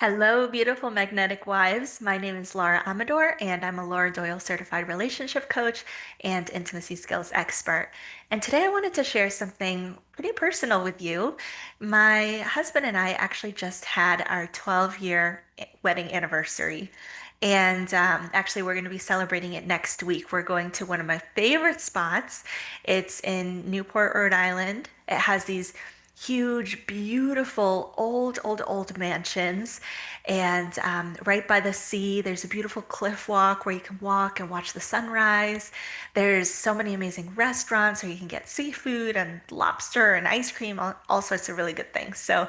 Hello, beautiful magnetic wives. My name is Laura Amador, and I'm a Laura Doyle certified relationship coach and intimacy skills expert. And today I wanted to share something pretty personal with you. My husband and I actually just had our 12-year wedding anniversary. And actually, we're going to be celebrating it next week. We're going to one of my favorite spots. It's in Newport, Rhode Island. It has these huge, beautiful, old mansions. And right by the sea, there's a beautiful cliff walk where you can walk and watch the sunrise. There's so many amazing restaurants where you can get seafood and lobster and ice cream, all sorts of really good things. So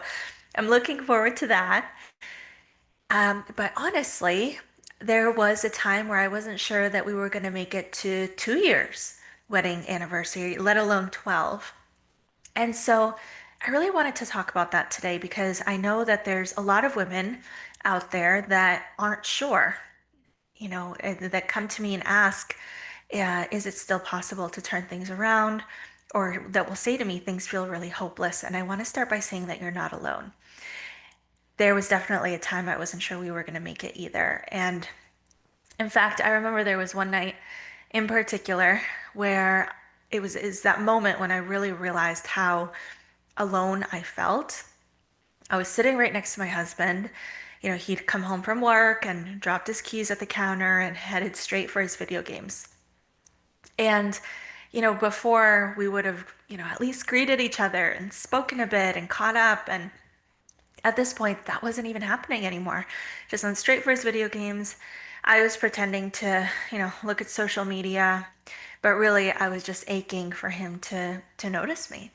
I'm looking forward to that. But honestly, there was a time where I wasn't sure that we were going to make it to 2 years wedding anniversary, let alone 12. And so I really wanted to talk about that today because I know that there's a lot of women out there that aren't sure, that come to me and ask, is it still possible to turn things around? Or that will say to me, things feel really hopeless. And I want to start by saying that you're not alone. There was definitely a time I wasn't sure we were going to make it either. And in fact, I remember there was one night in particular where is that moment when I really realized how alone I felt. I was sitting right next to my husband. He'd come home from work and dropped his keys at the counter and headed straight for his video games. And, before we would have, at least greeted each other and spoken a bit and caught up. And at this point, that wasn't even happening anymore. Just went straight for his video games. I was pretending to, look at social media, but really I was just aching for him to notice me.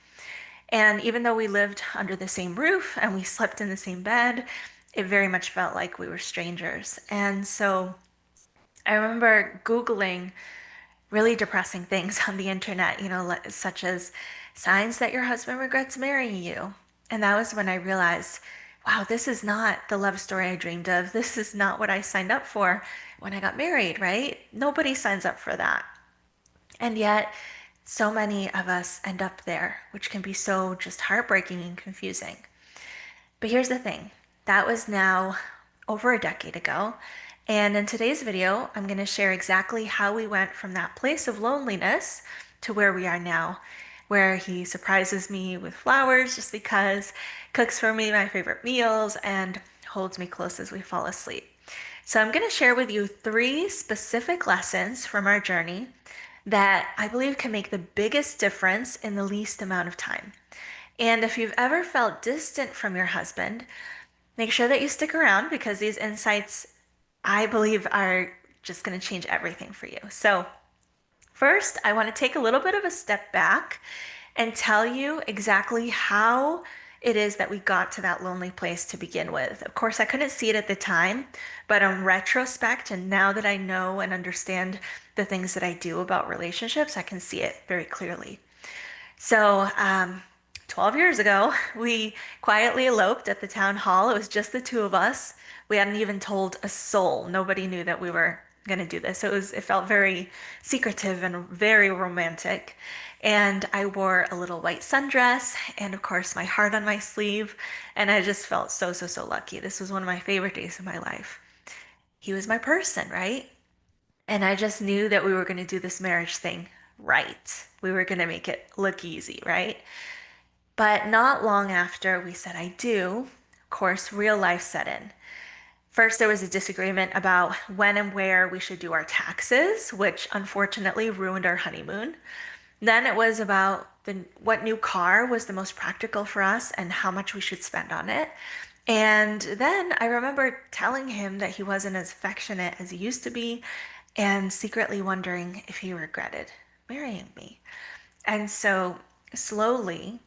And even though we lived under the same roof and we slept in the same bed, it very much felt like we were strangers. And so I remember Googling really depressing things on the internet, such as signs that your husband regrets marrying you. And that was when I realized, wow, this is not the love story I dreamed of. This is not what I signed up for when I got married, right? Nobody signs up for that. And yet, so many of us end up there, which can be so just heartbreaking and confusing. But here's the thing, that was now over a decade ago. And in today's video, I'm going to share exactly how we went from that place of loneliness to where we are now, where he surprises me with flowers just because, cooks for me my favorite meals, and holds me close as we fall asleep. So I'm going to share with you 3 specific lessons from our journey that I believe can make the biggest difference in the least amount of time. And if you've ever felt distant from your husband, make sure that you stick around because these insights, I believe, are just going to change everything for you. So, first, I want to take a little bit of a step back and tell you exactly how it is that we got to that lonely place to begin with. Of course, I couldn't see it at the time, but in retrospect, and now that I know and understand the things that I do about relationships, I can see it very clearly. So, 12 years ago, we quietly eloped at the town hall. It was just the two of us. We hadn't even told a soul. Nobody knew that we were going to do this. So it felt very secretive and very romantic. And I wore a little white sundress and, of course, my heart on my sleeve. And I just felt so lucky. This was one of my favorite days of my life. He was my person, right? And I just knew that we were going to do this marriage thing right. We were going to make it look easy, right? But not long after we said I do, of course, real life set in. First, there was a disagreement about when and where we should do our taxes, which unfortunately ruined our honeymoon. Then it was about what new car was the most practical for us and how much we should spend on it. And then I remember telling him that he wasn't as affectionate as he used to be and secretly wondering if he regretted marrying me. And so slowly,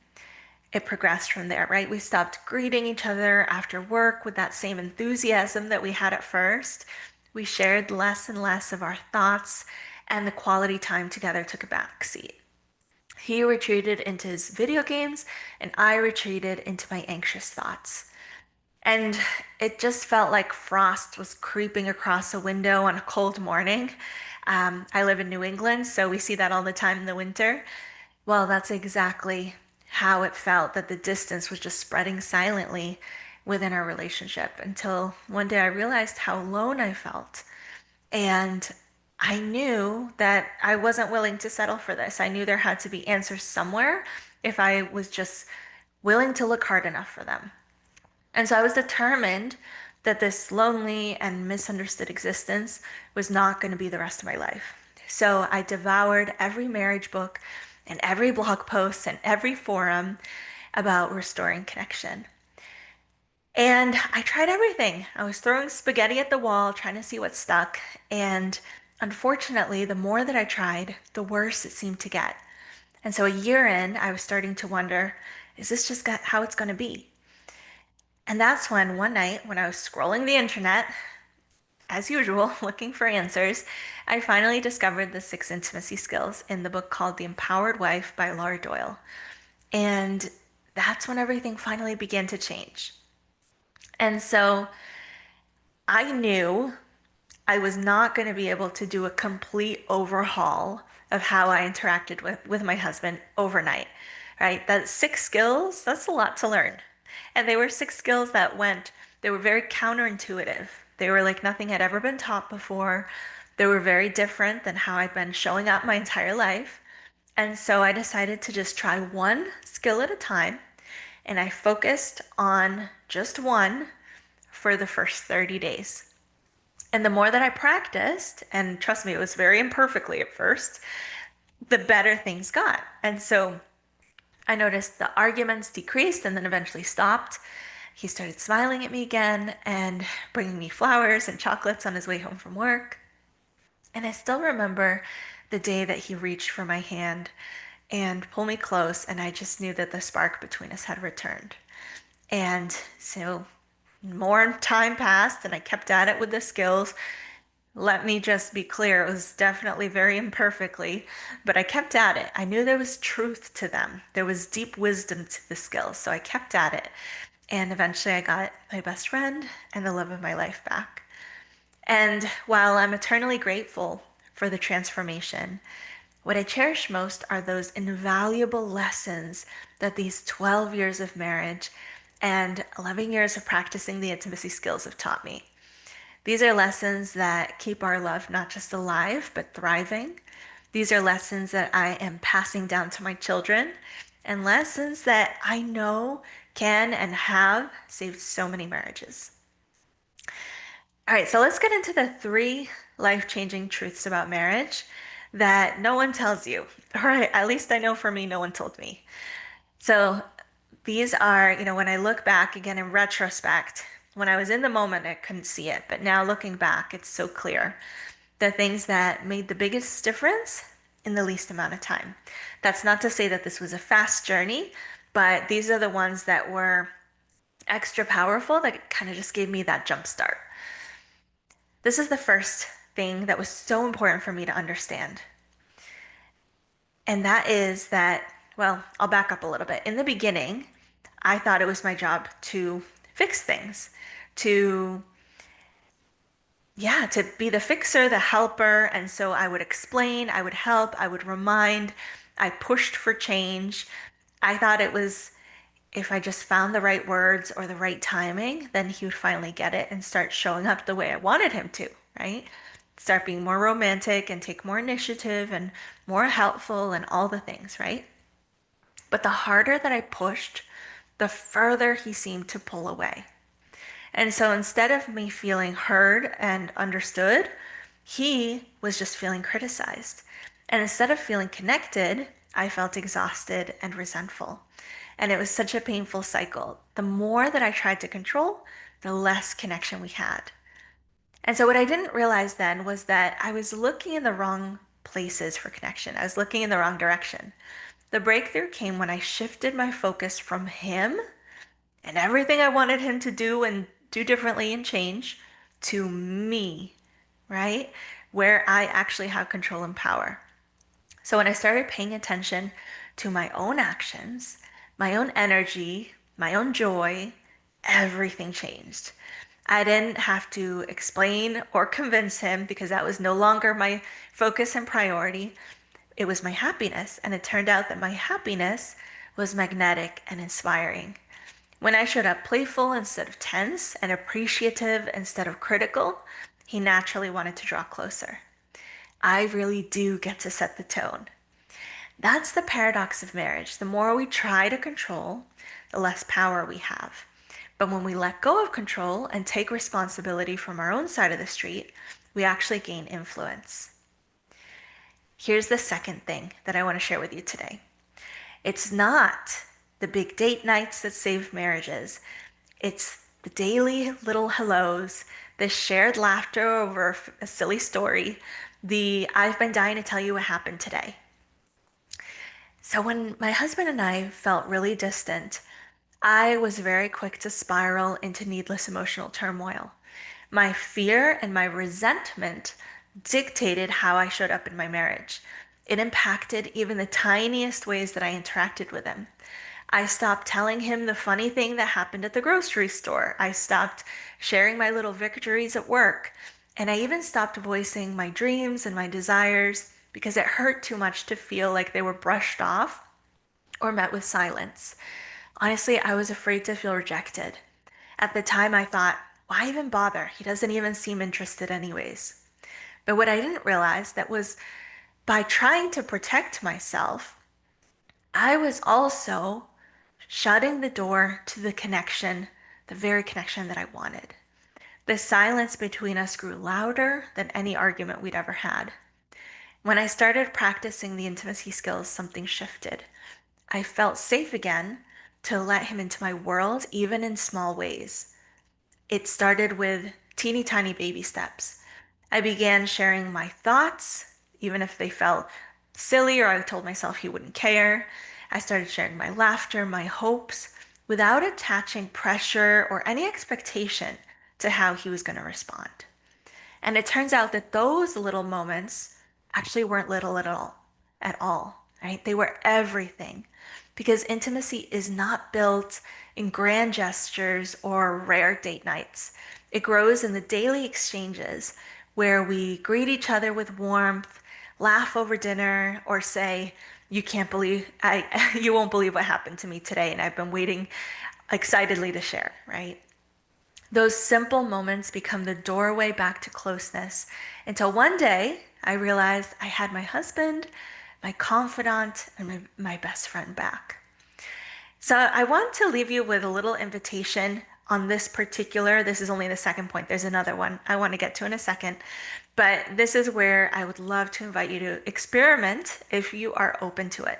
it progressed from there, right? We stopped greeting each other after work with that same enthusiasm that we had at first. We shared less and less of our thoughts, and the quality time together took a backseat. He retreated into his video games, and I retreated into my anxious thoughts. And it just felt like frost was creeping across a window on a cold morning. I live in New England, so we see that all the time in the winter. Well, that's exactly how it felt that the distance was just spreading silently within our relationship until one day I realized how alone I felt. And I knew that I wasn't willing to settle for this. I knew there had to be answers somewhere if I was just willing to look hard enough for them. And so I was determined that this lonely and misunderstood existence was not going to be the rest of my life. So I devoured every marriage book and every blog post and every forum about restoring connection. And I tried everything. I was throwing spaghetti at the wall, trying to see what stuck. And unfortunately, the more that I tried, the worse it seemed to get. And so a year in, I was starting to wonder, is this just how it's going to be? And that's when one night, when I was scrolling the internet, as usual, looking for answers, I finally discovered the 6 intimacy skills in the book called The Empowered Wife by Laura Doyle. And that's when everything finally began to change. And so I knew I was not going to be able to do a complete overhaul of how I interacted with my husband overnight, right? That 6 skills, that's a lot to learn. And they were 6 skills they were very counterintuitive. They were like nothing had ever been taught before. They were very different than how I'd been showing up my entire life. And so I decided to just try one skill at a time. And I focused on just one for the first 30 days. And the more that I practiced, and trust me, it was very imperfectly at first, the better things got. And so I noticed the arguments decreased and then eventually stopped. He started smiling at me again and bringing me flowers and chocolates on his way home from work. And I still remember the day that he reached for my hand and pulled me close, and I just knew that the spark between us had returned. And so more time passed, and I kept at it with the skills. Let me just be clear, it was definitely very imperfectly, but I kept at it. I knew there was truth to them. There was deep wisdom to the skills, so I kept at it. And eventually I got my best friend and the love of my life back. And while I'm eternally grateful for the transformation, what I cherish most are those invaluable lessons that these 12 years of marriage and 11 years of practicing the intimacy skills have taught me. These are lessons that keep our love not just alive, but thriving. These are lessons that I am passing down to my children, and lessons that I know can and have saved so many marriages. All right, so let's get into the 3 life-changing truths about marriage that no one tells you. All right, at least I know for me, no one told me. So these are, when I look back again in retrospect, when I was in the moment, I couldn't see it, but now looking back, it's so clear. The things that made the biggest difference in the least amount of time. That's not to say that this was a fast journey, but these are the ones that were extra powerful that kind of just gave me that jump start. This is the first thing that was so important for me to understand. And that is that, well, I'll back up a little bit. In the beginning, I thought it was my job to fix things, to, yeah, to be the fixer, the helper. And so I would explain, I would help, I would remind, I pushed for change. I thought it was if I just found the right words or the right timing, then he would finally get it and start showing up the way I wanted him to, right? Start being more romantic and take more initiative and more helpful and all the things, right? But the harder that I pushed, the further he seemed to pull away. And so instead of me feeling heard and understood, he was just feeling criticized. And instead of feeling connected, I felt exhausted and resentful. And it was such a painful cycle. The more that I tried to control, the less connection we had. And so what I didn't realize then was that I was looking in the wrong places for connection. I was looking in the wrong direction. The breakthrough came when I shifted my focus from him and everything I wanted him to do and do differently and change to me, right? Where I actually have control and power. So when I started paying attention to my own actions, my own energy, my own joy, everything changed. I didn't have to explain or convince him because that was no longer my focus and priority. It was my happiness. And it turned out that my happiness was magnetic and inspiring. When I showed up playful instead of tense and appreciative instead of critical, he naturally wanted to draw closer. I really do get to set the tone. That's the paradox of marriage. The more we try to control, the less power we have. But when we let go of control and take responsibility from our own side of the street, we actually gain influence. Here's the second thing that I want to share with you today. It's not the big date nights that save marriages. It's the daily little hellos, the shared laughter over a silly story, the I've been dying to tell you what happened today. So when my husband and I felt really distant, I was very quick to spiral into needless emotional turmoil. My fear and my resentment dictated how I showed up in my marriage. It impacted even the tiniest ways that I interacted with him. I stopped telling him the funny thing that happened at the grocery store. I stopped sharing my little victories at work. And I even stopped voicing my dreams and my desires because it hurt too much to feel like they were brushed off or met with silence. Honestly, I was afraid to feel rejected. At the time, I thought, why even bother? He doesn't even seem interested, anyways. But what I didn't realize that was by trying to protect myself, I was also shutting the door to the connection, the very connection that I wanted. The silence between us grew louder than any argument we'd ever had. When I started practicing the intimacy skills, something shifted. I felt safe again to let him into my world, even in small ways. It started with teeny tiny baby steps. I began sharing my thoughts, even if they felt silly or I told myself he wouldn't care. I started sharing my laughter, my hopes, without attaching pressure or any expectation to how he was going to respond. And it turns out that those little moments actually weren't little at all, right? They were everything because intimacy is not built in grand gestures or rare date nights. It grows in the daily exchanges where we greet each other with warmth, laugh over dinner, or say, "You can't believe you won't believe what happened to me today," and I've been waiting excitedly to share, right? Those simple moments become the doorway back to closeness until one day I realized I had my husband, my confidant, and my best friend back. So I want to leave you with a little invitation on this is only the second point. There's another one I want to get to in a second. But this is where I would love to invite you to experiment if you are open to it.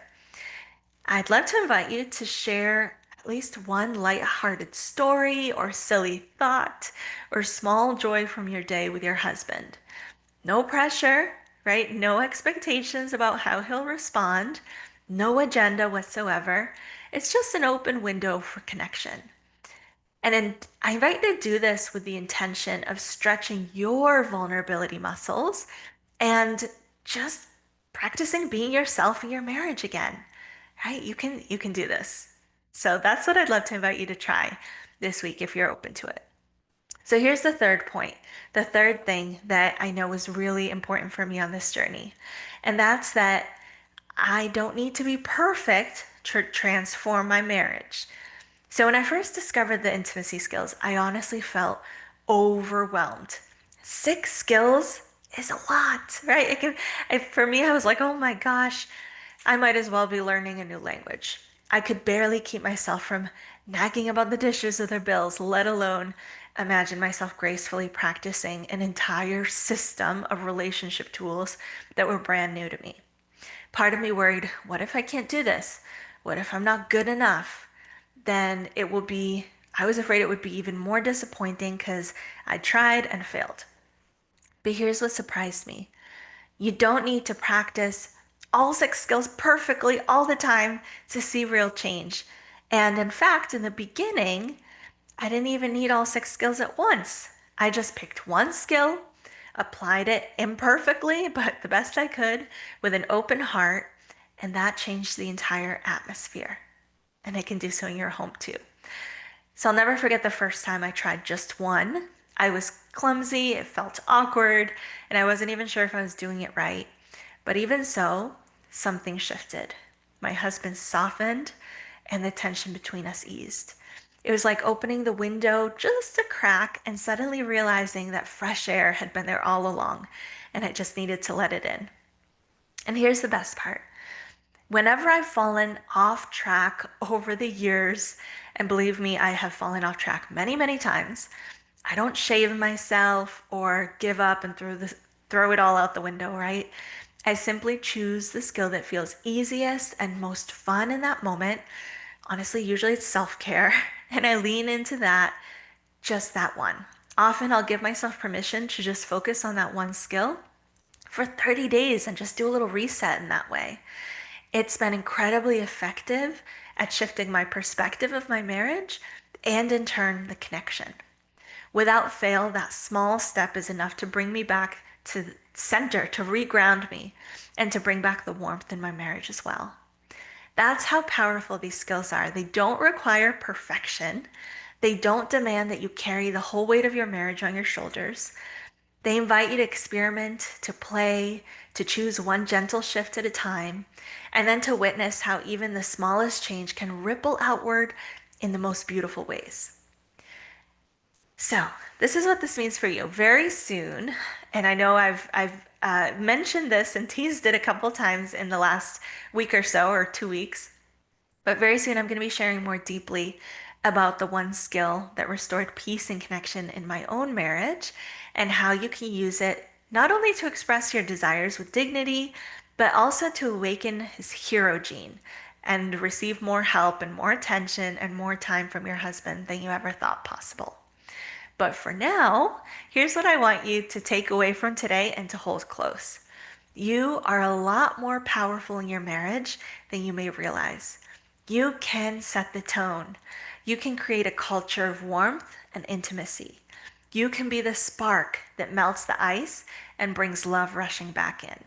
I'd love to invite you to share at least one light-hearted story or silly thought or small joy from your day with your husband. No pressure, right? No expectations about how he'll respond, no agenda whatsoever. It's just an open window for connection. And then I invite you to do this with the intention of stretching your vulnerability muscles and just practicing being yourself in your marriage again. Right? You can do this. So that's what I'd love to invite you to try this week if you're open to it. So here's the third point, the third thing that I know was really important for me on this journey. And that's that I don't need to be perfect to transform my marriage. So when I first discovered the intimacy skills, I honestly felt overwhelmed. 6 skills is a lot, right? For me, I was like, oh my gosh, I might as well be learning a new language. I could barely keep myself from nagging about the dishes or their bills, let alone imagine myself gracefully practicing an entire system of relationship tools that were brand new to me. Part of me worried, what if I can't do this? What if I'm not good enough? Then I was afraid it would be even more disappointing because I tried and failed. But here's what surprised me. You don't need to practice all 6 skills perfectly all the time to see real change. And in fact, in the beginning, I didn't even need all 6 skills at once. I just picked one skill, applied it imperfectly, but the best I could with an open heart, and that changed the entire atmosphere. And it can do so in your home too. So I'll never forget the first time I tried just one. I was clumsy, it felt awkward, and I wasn't even sure if I was doing it right. But even so, something shifted. My husband softened, and the tension between us eased. It was like opening the window just a crack and suddenly realizing that fresh air had been there all along and I just needed to let it in. And here's the best part. Whenever I've fallen off track over the years, and believe me, I have fallen off track many, many times, I don't shave myself or give up and throw it all out the window, right? I simply choose the skill that feels easiest and most fun in that moment. Honestly, usually it's self-care, and I lean into that, just that one. Often I'll give myself permission to just focus on that one skill for 30 days and just do a little reset in that way. It's been incredibly effective at shifting my perspective of my marriage and in turn the connection. Without fail, that small step is enough to bring me back to center, to reground me, and to bring back the warmth in my marriage as well. That's how powerful these skills are. They don't require perfection. They don't demand that you carry the whole weight of your marriage on your shoulders. They invite you to experiment, to play, to choose one gentle shift at a time, and then to witness how even the smallest change can ripple outward in the most beautiful ways. So, this is what this means for you. Very soon, and I know I've mentioned this and teased it a couple times in the last week or so, or 2 weeks, but very soon I'm going to be sharing more deeply about the one skill that restored peace and connection in my own marriage and how you can use it not only to express your desires with dignity, but also to awaken his hero gene and receive more help and more attention and more time from your husband than you ever thought possible. But for now, here's what I want you to take away from today and to hold close. You are a lot more powerful in your marriage than you may realize. You can set the tone. You can create a culture of warmth and intimacy. You can be the spark that melts the ice and brings love rushing back in.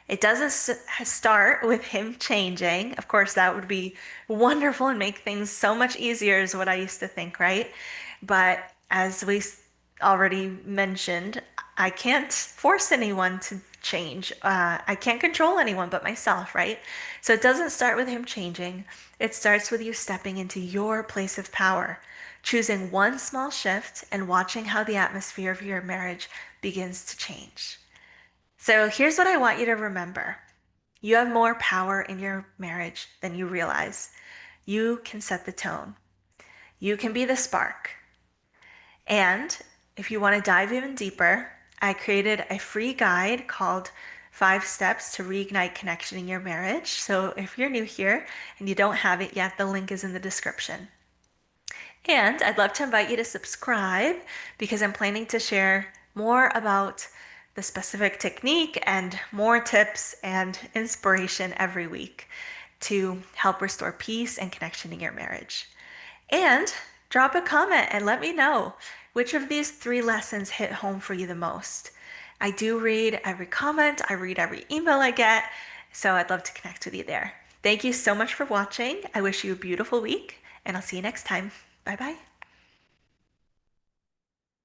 It doesn't start with him changing. Of course, that would be wonderful and make things so much easier, is what I used to think, right? But as we already mentioned, I can't force anyone to change. I can't control anyone but myself, right? So it doesn't start with him changing. It starts with you stepping into your place of power, choosing one small shift and watching how the atmosphere of your marriage begins to change. So here's what I want you to remember. You have more power in your marriage than you realize. You can set the tone. You can be the spark. And if you want to dive even deeper, I created a free guide called 5 Steps to Reignite Connection in Your Marriage. So if you're new here and you don't have it yet, the link is in the description. And I'd love to invite you to subscribe because I'm planning to share more about the specific technique and more tips and inspiration every week to help restore peace and connection in your marriage. And drop a comment and let me know which of these 3 lessons hit home for you the most. I do read every comment, I read every email I get, so I'd love to connect with you there. Thank you so much for watching. I wish you a beautiful week, and I'll see you next time. Bye bye.